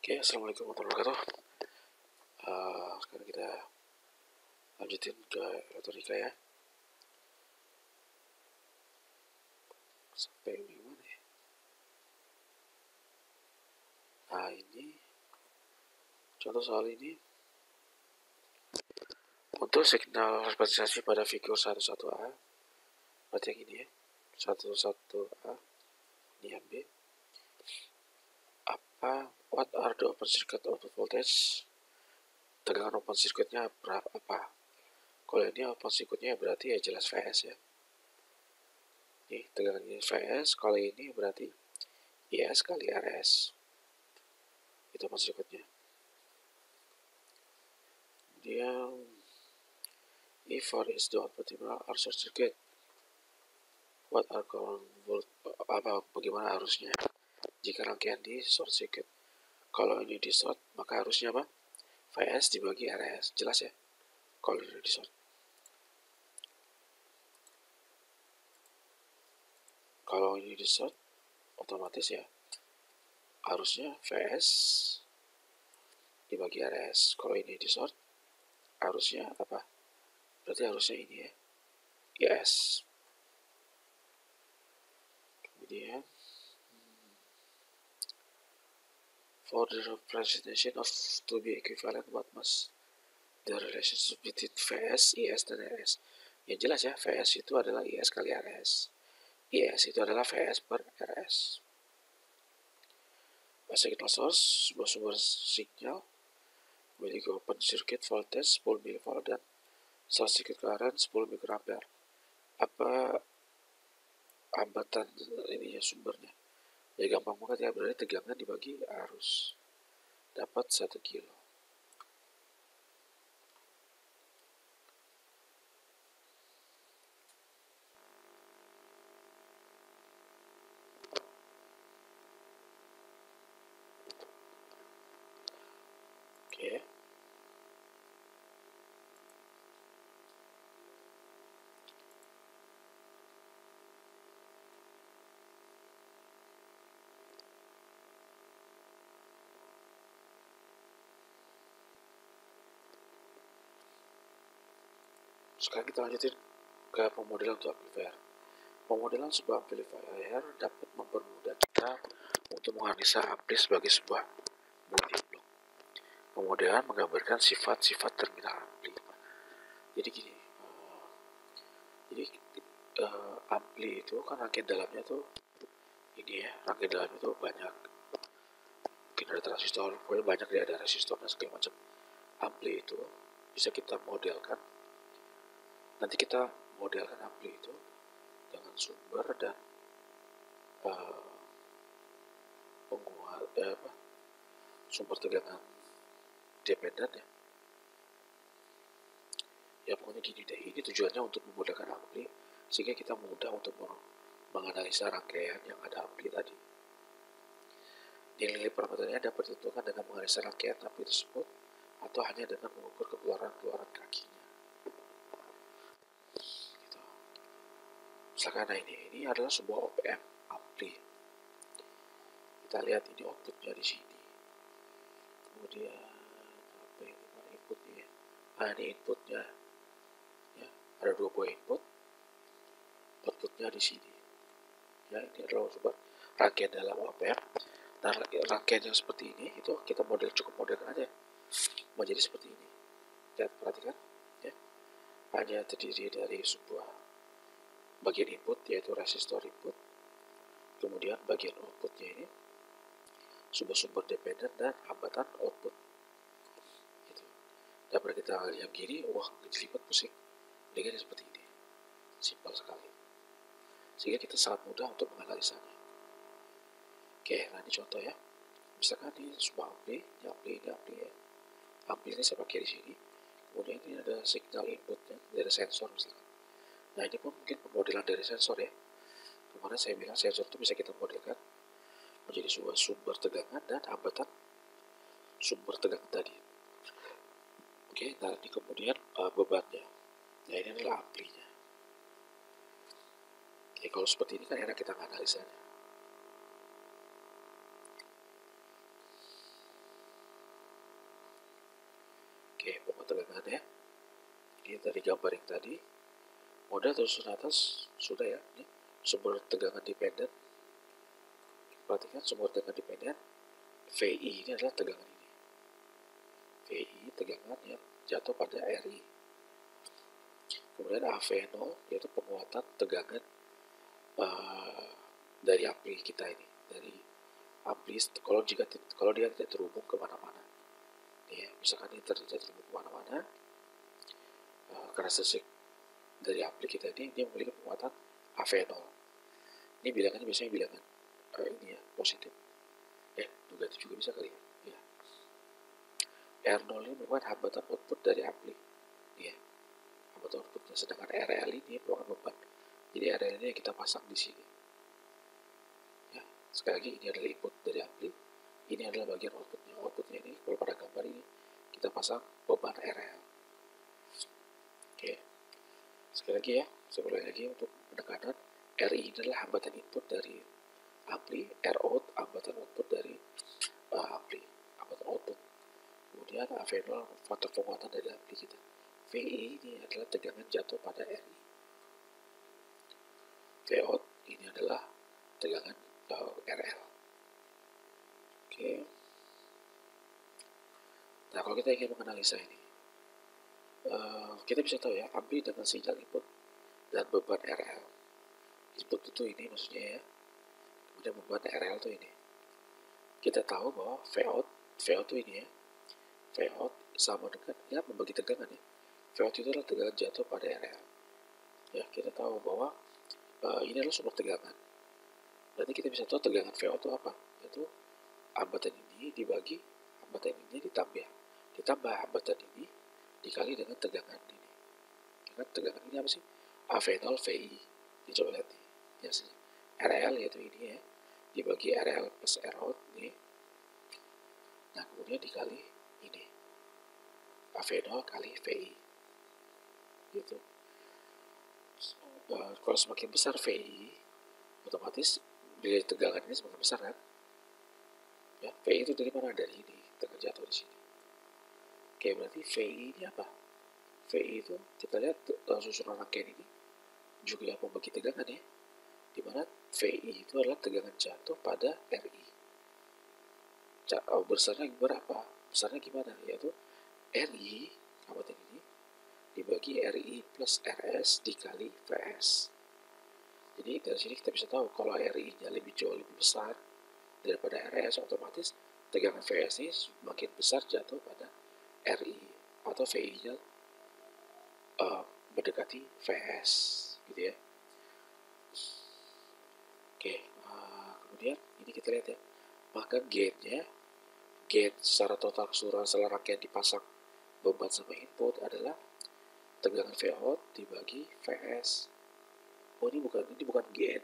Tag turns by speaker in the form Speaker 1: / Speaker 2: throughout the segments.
Speaker 1: Oke, assalamualaikum warahmatullahi wabarakatuh. Sekarang kita lanjutin ke elektronika ya. Sampai gimana ya? Nah ini contoh soal ini untuk signal representasi pada figur 11A. Berarti yang ini ya, 11A. Ini yang B. What are the open circuit output voltage? Tegangan open circuitnya berapa? Apa? Kalau ini open circuitnya berarti ya jelas VS ya. Ini tegangan ini VS, kalau ini berarti IS kali RS. Itu open circuitnya. Kemudian E4 is the output terminal are short circuit. What are current bagaimana arusnya jika rangkaian di short circuit? Kalau ini di short, maka arusnya apa? VS dibagi RS. Jelas ya? Kalau ini di short. Kalau ini di short, otomatis ya arusnya VS dibagi RS. Kalau ini di short, arusnya apa? Berarti arusnya ini ya. IS. Kemudian for the representation of to be equivalent, what must the relationship between VS, IS, dan RS? Ya jelas ya, VS itu adalah IS kali RS. IS itu adalah VS per RS. Signal source, sebuah sumber sinyal memiliki open circuit voltage 10 mV dan short circuit current 10 mikroampere. Apa hambatan ininya sumbernya? Ya gampang banget ya, berarti tegangan dibagi arus. Dapat 1 kilo. Oke. Sekarang kita lanjutin ke pemodelan untuk amplifier. Pemodelan sebuah amplifier dapat mempermudah kita untuk menganalisa ampli sebagai sebuah building block. Pemodelan menggambarkan sifat-sifat terminal ampli. Jadi gini, ampli itu kan rangkaian dalamnya tuh ini ya, rangkaian dalamnya tuh banyak. Mungkin ada transistor, pokoknya banyak ya, ada resistor dan segala macam. Ampli itu bisa kita modelkan. Nanti kita modelkan ampli itu dengan sumber dan sumber tegangan dependen ya. Ya pokoknya gini deh, ini tujuannya untuk memudahkan ampli sehingga kita mudah untuk menganalisa rangkaian yang ada ampli tadi. Nilai parameternya dapat ditentukan dengan menganalisa rangkaian ampli tersebut atau hanya dengan mengukur keluaran kakinya. Gitu. Misalkan nah ini adalah sebuah op-amp ampli. Kita lihat ini outputnya di sini. Kemudian apa ini? Mana inputnya? Ini inputnya. Ya, ada 2 buah input. Outputnya di sini. Ya, ini adalah coba rangkaian dalam op-amp. Nah, rangkaian yang seperti ini itu kita cukup modelkan aja menjadi seperti ini. Lihat, perhatikan ya. Hanya terdiri dari sebuah bagian input yaitu resistor input. Kemudian bagian outputnya ini sebuah sumber dependen dan hambatan output. Gitu. Daripada kita yang gini, wah kejelimet pusing. Dengan seperti ini. Simpel sekali. Sehingga kita sangat mudah untuk menganalisanya. Oke, nah ini contoh ya. Misalkan ini sebuah ampli ya. Ampli ini saya pakai di sini. Kemudian ini ada signal inputnya dari sensor misalkan. Nah ini pun mungkin pemodelan dari sensor ya. Kemarin saya bilang sensor itu bisa kita modelkan menjadi sebuah sumber tegangan dan hambatan sumber tegangan tadi. Oke, nah ini kemudian bebannya. Nah ini adalah amplinya. Oke, kalau seperti ini kan enak kita menganalisanya. Oke, pokok tegangan ya. Ini dari gambar yang tadi. Model terusan atas sudah ya. Ini sumber tegangan dependen. Perhatikan sumber tegangan dependen. VI ini adalah tegangan ini. VI tegangan yang jatuh pada RI. Kemudian AV0 yaitu penguatan tegangan dari ampli kita ini, dari ampli kalau dia tidak terhubung kemana-mana. Ya, misalkan ini tidak terhubung kemana-mana, karakteristik dari ampli kita ini dia memiliki penguatan AV0. Ini bilangannya biasanya bilangan ini ya positif. Negatif juga bisa kali ya. R0 ini merupakan hambatan output dari ampli. Ya, hambatan outputnya. Sedangkan RL ini merupakan beban. Jadi RL ini kita pasang di sini. Ya, sekali lagi ini adalah input dari ampli. Ini adalah bagian outputnya. Outputnya ini kalau pada gambar ini kita pasang beban RL. Oke. Sekali lagi ya, saya ulangi lagi untuk penekanan. RI adalah hambatan input dari ampli, Rout hambatan output dari ampli, hambatan output. Kemudian AV0 faktor penguatan dari ampli kita. VI ini adalah tegangan jatuh pada RI. Vout ini adalah tegangan RL. Oke. Nah, kalau kita ingin menganalisa ini, kita bisa tahu ya, ampli dengan sinyal input dan beban RL. Input itu ini maksudnya ya, kemudian beban RL itu ini. Kita tahu bahwa Vout itu ini ya, Vout sama dengan ya membagi tegangan ya. Vout itu adalah tegangan jatuh pada RL. Ya, kita tahu bahwa ini adalah sumber tegangan. Berarti kita bisa tahu tegangan Vout itu apa? Yaitu hambatan ini dibagi hambatan ini ditambah hambatan ini dikali dengan tegangan ini. Dengan tegangan ini apa sih? AV0 VI. Ini coba lihat nih. Biasanya RL yaitu ini ya. Dibagi RL plus Rout nih. Nah, kemudian dikali ini. AV0 kali VI. Gitu. Kalau semakin besar VI, otomatis nilai tegangan ini semakin besar kan? Ya, VI itu dari mana? Dari ini, tegangan jatuh di sini. Oke, berarti VI ini apa? VI itu kita lihat susunan rangkaian ini juga membagi tegangan ya, dimana VI itu adalah tegangan jatuh pada RI. Besarnya berapa? Besarnya gimana? Yaitu RI hambatan ini dibagi RI plus RS dikali VS. Jadi dari sini kita bisa tahu kalau RI-nya jauh lebih besar daripada RS, otomatis tegangan VS ini semakin besar jatuh pada RI atau VI-nya mendekati VS gitu ya. Oke, kemudian ini kita lihat ya, maka gain secara total keseluruhan sel rangkaian dipasang beban sama input adalah tegangan Vout dibagi VS. Oh, ini bukan gain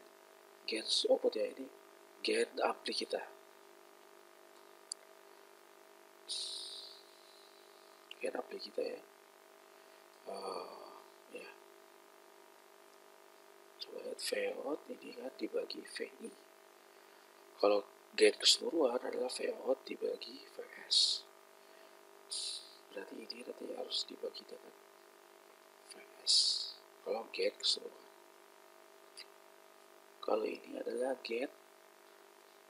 Speaker 1: output ya, ini gain ampli kita. Gain ampli kita ya. Ya. Coba lihat Vout ini kan dibagi VI. Kalau gain keseluruhan adalah Vout dibagi VS. Berarti ini nanti harus dibagi dengan VS. Kalau gain keseluruhan. Kalau ini adalah gain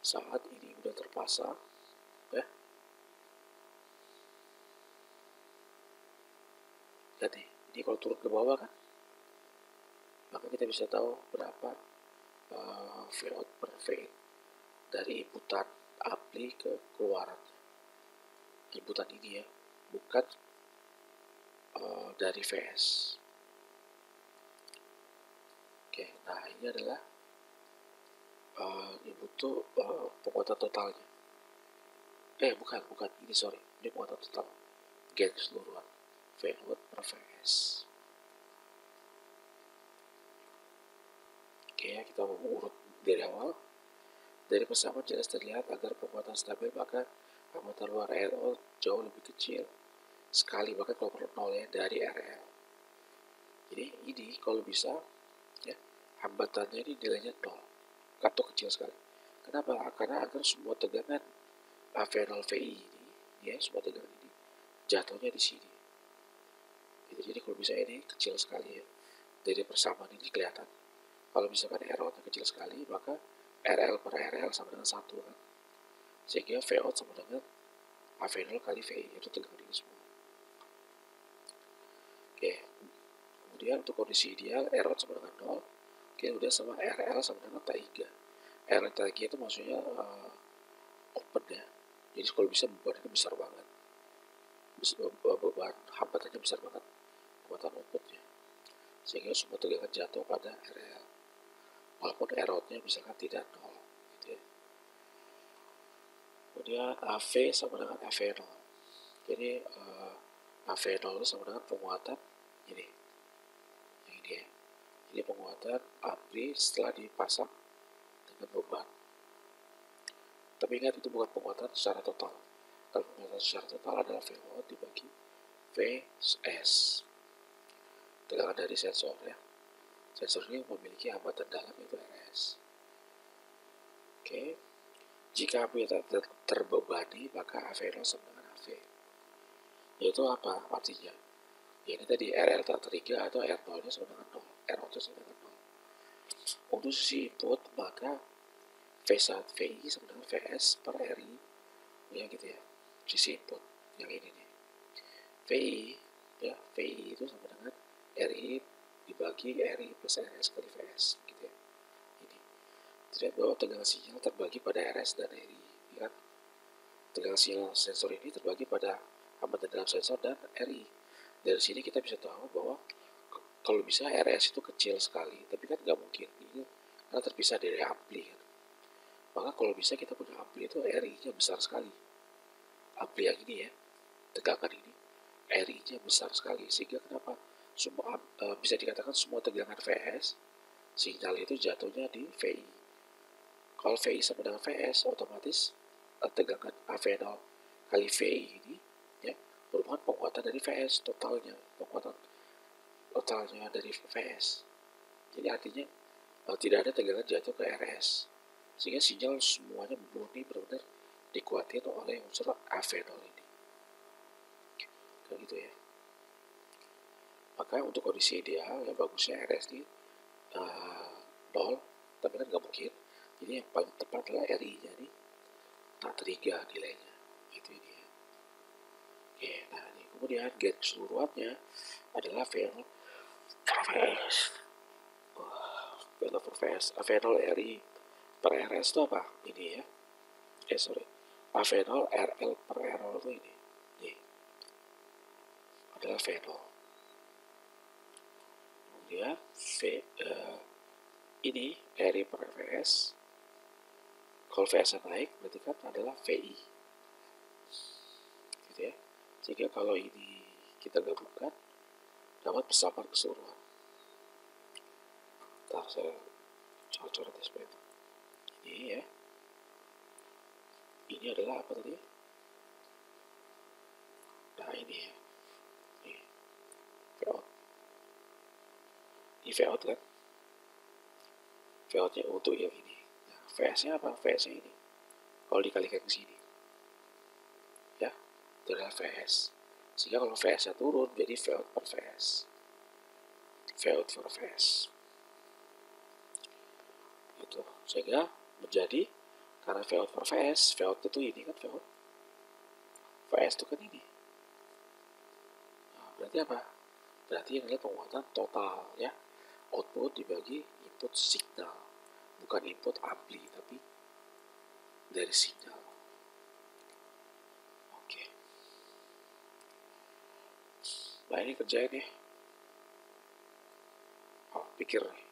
Speaker 1: saat ini udah terpasang, ya. Lihat nih, ini kalau turun ke bawah kan, maka kita bisa tahu berapa Vout per VIN dari inputan ampli ke keluarannya. Inputan ini ya, bukan dari VS. Oke, nah ini adalah input tuh penguatan totalnya. Bukan, ini sorry, ini penguatan total. Gain keseluruhan, Vout per VS. Oke, kita mau urut dari awal. Dari persamaan jelas terlihat agar penguatan stabil maka hambatan luar RL jauh lebih kecil sekali, bahkan kalau perlu 0 ya, dari RL. Jadi ini kalau bisa ya, hambatannya ini nilainya 0 atau kecil sekali. Kenapa? Karena agar semua tegangan AV0 VI ini ya, semua tegangan ini jatuhnya di sini. gitu. Jadi kalau bisa ini kecil sekali ya, dari persamaan ini kelihatan. Kalau misalkan R-outnya kecil sekali, maka RL per RL sama dengan 1 kan. Sehingga V out sama dengan AV0 kali VI, itu tegangan ini semua. Oke, kemudian untuk kondisi ideal R out sama dengan 0, oke, udah sama RL sama dengan T3. RL T3 itu maksudnya open ya, jadi kalau bisa bebannya besar banget, beban hambatannya besar banget, hambatan outputnya, sehingga semua tegangan jatuh pada RL, walaupun R outnya misalkan tidak 0 gitu ya. Kemudian AV sama dengan AV0, jadi AV0 sama dengan penguatan ini, yang ini ya. Jadi penguatan ampli setelah dipasang dengan beban. Tapi ingat itu bukan penguatan secara total. Kalau penguatan secara total adalah VO dibagi VS. Tegangan dari sensor ya. Sensor ini memiliki hambatan dalam yaitu RS. Oke. Jika ampli terbebani maka AV0 sama dengan AV. Yaitu apa artinya? Ya ini tadi RL tak teriga atau R0 nya sama dengan 0. R0 sama dengan 0. Untuk sisi input maka V1 VI sama dengan VS per RI ya gitu ya, sisi input yang ini nih, VI ya, VI itu sama dengan RI dibagi RI plus RS kali VS gitu ya. Ini terlihat bahwa tegangan sinyal terbagi pada RS dan RI ya kan. Tegangan sinyal sensor ini terbagi pada hambatan dalam sensor dan RI. Dari sini kita bisa tahu bahwa kalau bisa RS itu kecil sekali, tapi kan nggak mungkin ini karena terpisah dari ampli kan. Maka kalau bisa kita punya ampli itu RI-nya besar sekali. Ampli yang ini ya, tegangan ini, RI-nya besar sekali. Sehingga kenapa? Semua bisa dikatakan semua tegangan VS, sinyal itu jatuhnya di VI. Kalau VI sama dengan VS, otomatis tegangan AV0 kali VI ini ya, merupakan penguatan dari VS totalnya, penguatan totalnya dari VS. Jadi artinya tidak ada tegangan jatuh ke RS. Sehingga sinyal semuanya murni benar-benar dikuatin oleh unsur AV0 ini. Kayak gitu ya. Maka untuk kondisi ideal yang bagusnya RS ini 0, tapi kan nggak mungkin. Jadi yang paling tepat adalah RI-nya nih tak 3 nilainya. Itu ini ya. Oke, nah ini kemudian gain keseluruhannya adalah V0 per VS. V0 per VS, V0 RI per RS itu apa? Ini ya. AV0 RL per RL itu ini. Nih. Adalah V0. Kemudian ini RI per VS. Kalau VS naik berarti kan adalah VI. Gitu ya. Sehingga kalau ini kita gabungkan dapat persamaan keseluruhan. Ntar saya coret-coret ya supaya ini ya. Ini adalah apa tadi? Nah ini ya. Ini V-out. Ini V-out kan? V-outnya untuk yang ini. Nah, VS-nya apa? VS-nya ini. Kalau dikalikan ke sini. Ya, itu adalah VS. Sehingga kalau VS-nya turun, jadi V-out per VS. V-out per VS. Gitu. Sehingga menjadi, karena V-out per VS, V-out itu ini kan V-out. VS itu kan ini. Nah, berarti apa? Berarti ini adalah penguatan total ya. Output dibagi input signal. Bukan input ampli, tapi dari signal. Oke. Nah ini kerjain ya. Pikir nih.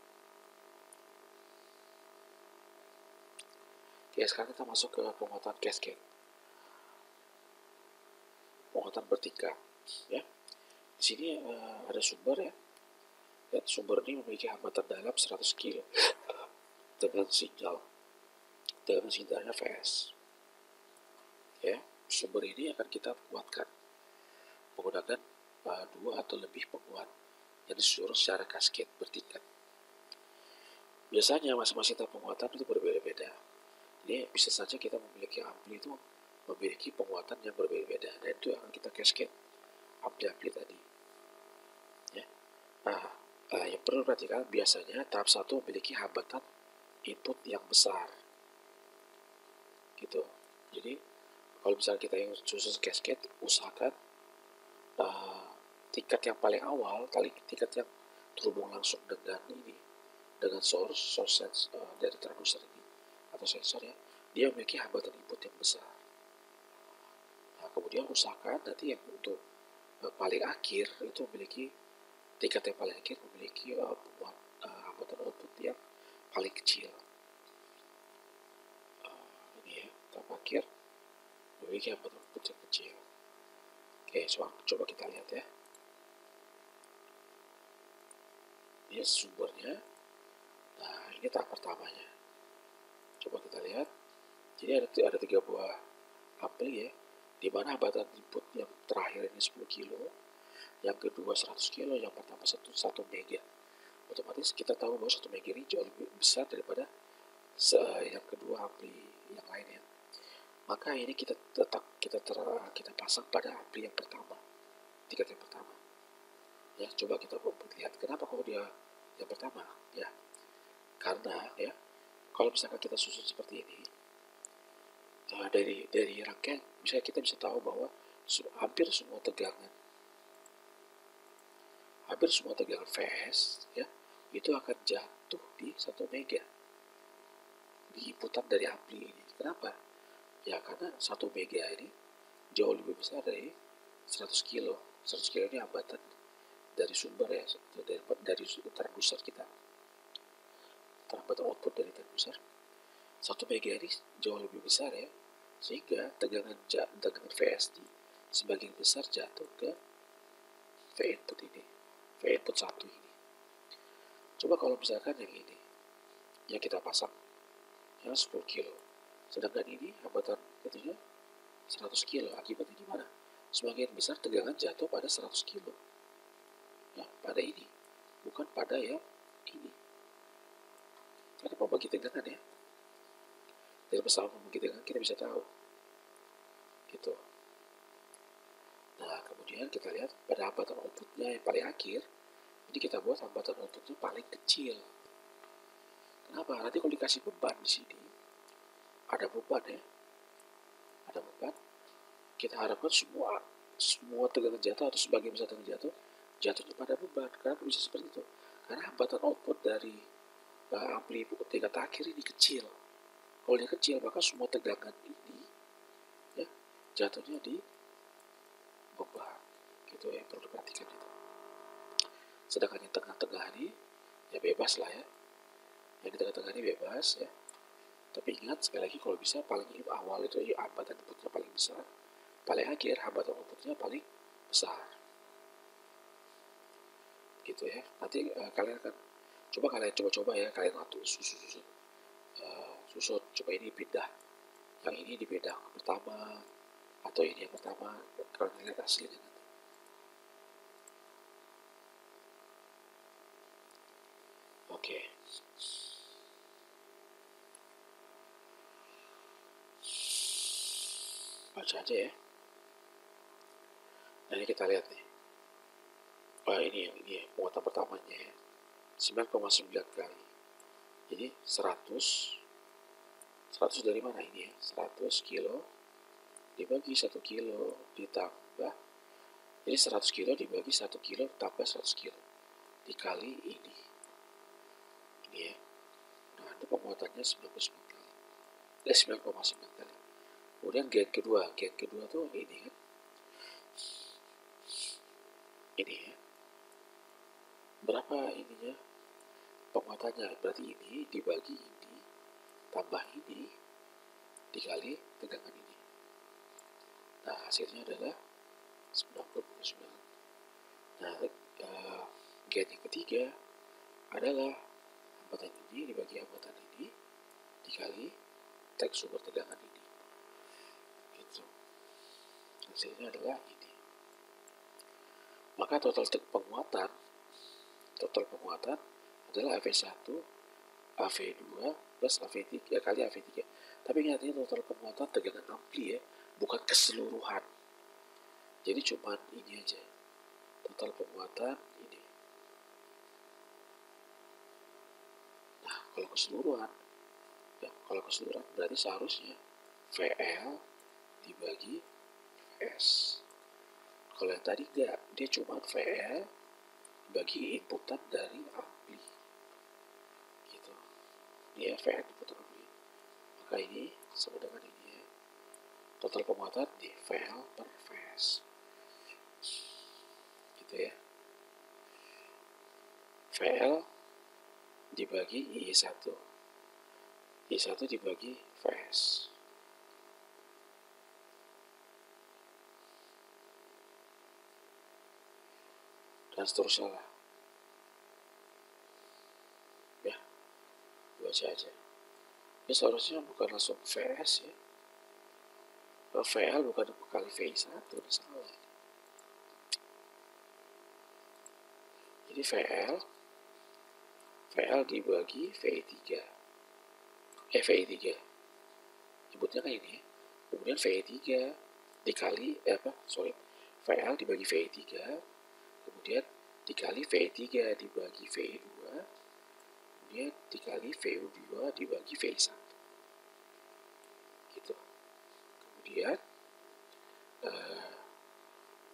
Speaker 1: Oke, sekarang kita masuk ke penguatan cascade. Penguatan bertingkat ya. Di sini ada sumber ya. Dan sumber ini memiliki hambatan dalam 100 kilo dengan sinyalnya VS. Ya, sumber ini akan kita kuatkan menggunakan 2 atau lebih penguat yang disuruh secara cascade bertingkat. Biasanya masing-masing tahap penguatan itu berbeda-beda. Jadi bisa saja kita memiliki ampli itu memiliki penguatan yang berbeda-beda, dan itu akan kita cascade ampli-ampli tadi. Nah, yang perlu perhatikan biasanya tahap 1 memiliki hambatan input yang besar gitu. Jadi kalau misalnya kita yang susun cascade, usahakan tingkat yang paling awal, tingkat yang terhubung langsung dengan ini, dengan source sense dari transducer ini atau sensor ya, dia memiliki hambatan input yang besar. Nah, kemudian usahakan nanti yang untuk paling akhir itu memiliki tingkat yang paling akhir memiliki hambatan output yang paling kecil. Ini ya, tahap akhir memiliki hambatan output yang kecil. Oke, coba kita lihat ya. Ini sumbernya. Nah, ini tahap pertamanya. Coba kita lihat. Jadi ada 3 buah ampli ya, di mana hambatan input yang terakhir ini 10 kilo, yang kedua 100 kilo, yang pertama 1 mega. Otomatis kita tahu bahwa 1 mega ini jauh lebih besar daripada yang kedua ampli yang lainnya. Maka ini kita pasang pada ampli yang pertama, tingkat yang pertama. Ya, coba kita lihat kenapa kalau dia yang pertama ya. Karena ya, kalau misalkan kita susun seperti ini, dari rangkaian misalnya kita bisa tahu bahwa hampir semua tegangan fast ya itu akan jatuh di 1 mega di inputan dari ampli ini. Kenapa? Ya karena 1 mega ini jauh lebih besar dari 100 kilo. 100 kilo ini hambatan dari sumber ya, dari transducer kita, hambatan output dari transducer. 1 mega ini jauh lebih besar ya, sehingga tegangan VSD sebagian besar jatuh ke V input ini, V input 1 ini. Coba kalau misalkan yang ini yang kita pasang yang 10 kilo, sedangkan ini hambatan itunya 100 kilo. Akibatnya gimana? Sebagian besar tegangan jatuh pada 100 kilo ya, pada ini, bukan pada yang ini. Karena pembagi tegangan ya, dari pesawat pembagi tegangan kita bisa tahu gitu. Nah, kemudian kita lihat pada hambatan outputnya yang paling akhir, ini kita buat hambatan outputnya paling kecil. Kenapa? Nanti kalau dikasih beban di sini, ada beban ya, ada beban. Kita harapkan semua tegangan jatuh atau sebagian besar tegangan jatuhnya pada beban. Kenapa bisa seperti itu? Karena hambatan output dari ampli tingkat akhir ini kecil. Kalau dia kecil, maka semua tegangan ini ya jatuhnya di beban. Gitu ya, perlu diperhatikan itu. Sedangkan yang tengah-tengah ini ya bebas lah ya. Yang di tengah-tengah ini bebas ya. Tapi ingat sekali lagi, kalau bisa paling awal itu ya hambatan inputnya paling besar, paling akhir hambatan outputnya paling besar. Gitu ya. Nanti kalian akan coba ya, kalian atur susun. Coba ini pindah, yang ini dipindah ke pertama, atau ini yang pertama, kalian lihat hasilnya nanti. Oke. Baca aja ya. Nah, ini kita lihat nih. Ini ya, muatan pertamanya ya. 9,9 kali. Jadi 100 dari mana ini ya? 100 kilo dibagi 1 kilo ditambah. Jadi 100 kilo dibagi 1 kilo tambah 100 kilo dikali ini. Ini ya. Nah, itu penguatannya 99 kali. 9,9 kali. Kemudian gen kedua tuh ini kan. Ini ya. Berapa ininya? Penguatannya berarti ini dibagi ini tambah ini dikali tegangan ini. Nah, hasilnya adalah 99. Nah, gen yang ketiga adalah hambatan ini dibagi hambatan ini dikali sumber tegangan ini. Gitu. Hasilnya adalah ini. Maka total penguatan adalah AV1, AV2 plus AV3 kali AV3. Tapi ingat, ini total penguatan tegangan ampli ya, bukan keseluruhan. Jadi cuma ini aja, total penguatan ini. Kalau keseluruhan, ya kalau keseluruhan berarti seharusnya VL dibagi VS. Kalau yang tadi enggak, dia cuma VL bagi inputan dari ampli. Gitu. Dia VL inputan ampli. Maka ini sama dengan ini ya. Total penguatan di VL per phase. Gitu ya. VL dibagi I1. I1 dibagi phase. Dan seterusnya lah. Ya, baca aja. Ini seharusnya bukan langsung VS ya. Kalau VL bukan kali VI1, ini salah. Jadi VL dibagi VI3. VI3. Nyebutnya kayak ini. Kemudian VI3 dikali, VL dibagi VI3. Kemudian dikali VI3 dibagi VI2. Kemudian dikali VU2 dibagi VI1. Gitu. Kemudian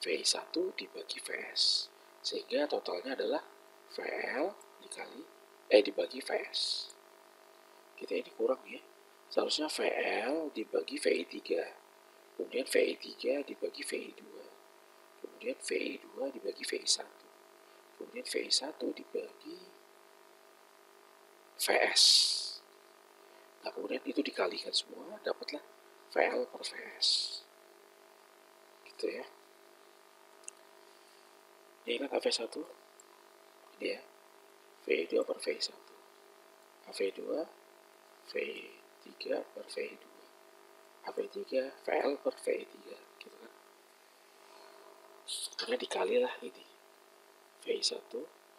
Speaker 1: VI1 dibagi VS. Sehingga totalnya adalah VL dibagi VS. Kita ini kurang ya. Seharusnya VL dibagi VI3. Kemudian VI3 dibagi VI2. Kemudian VI2 dibagi VI1. Kemudian VI1 dibagi VS. Nah, kemudian itu dikalikan semua, dapatlah VL per VS. Gitu ya. Ini kan AV1. Ini ya. VI2 per VI1. AV2 V3 per V2. AV3 VL per V3. Gitu kan. Kemudian dikalilah ini. V1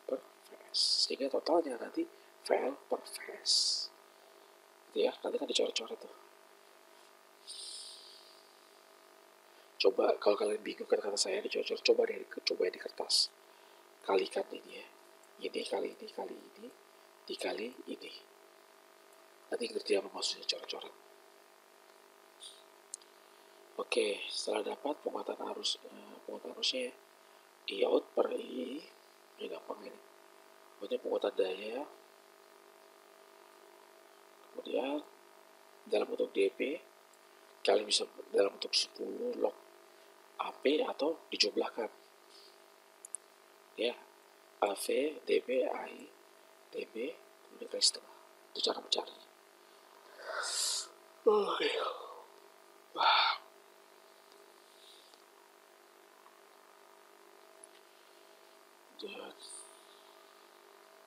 Speaker 1: per VS. Sehingga totalnya nanti VL per VS. Gitu ya. Nanti kan dicoret-coret tuh. Coba kalau kalian bingung kata-kata saya dicoret-coret, coba di kertas. Kalikan ini ya. Ini kali ini kali ini dikali ini. Nanti ngerti apa maksudnya coret-coret. Oke, setelah dapat penguatan arusnya I out per I, ini gampang ini. Kemudian penguatan daya, kemudian dalam bentuk dP, kalian bisa dalam bentuk 10 log AP atau dijumlahkan. Ya, AV, dB, AI, dB, kemudian kali setengah. Itu cara mencarinya.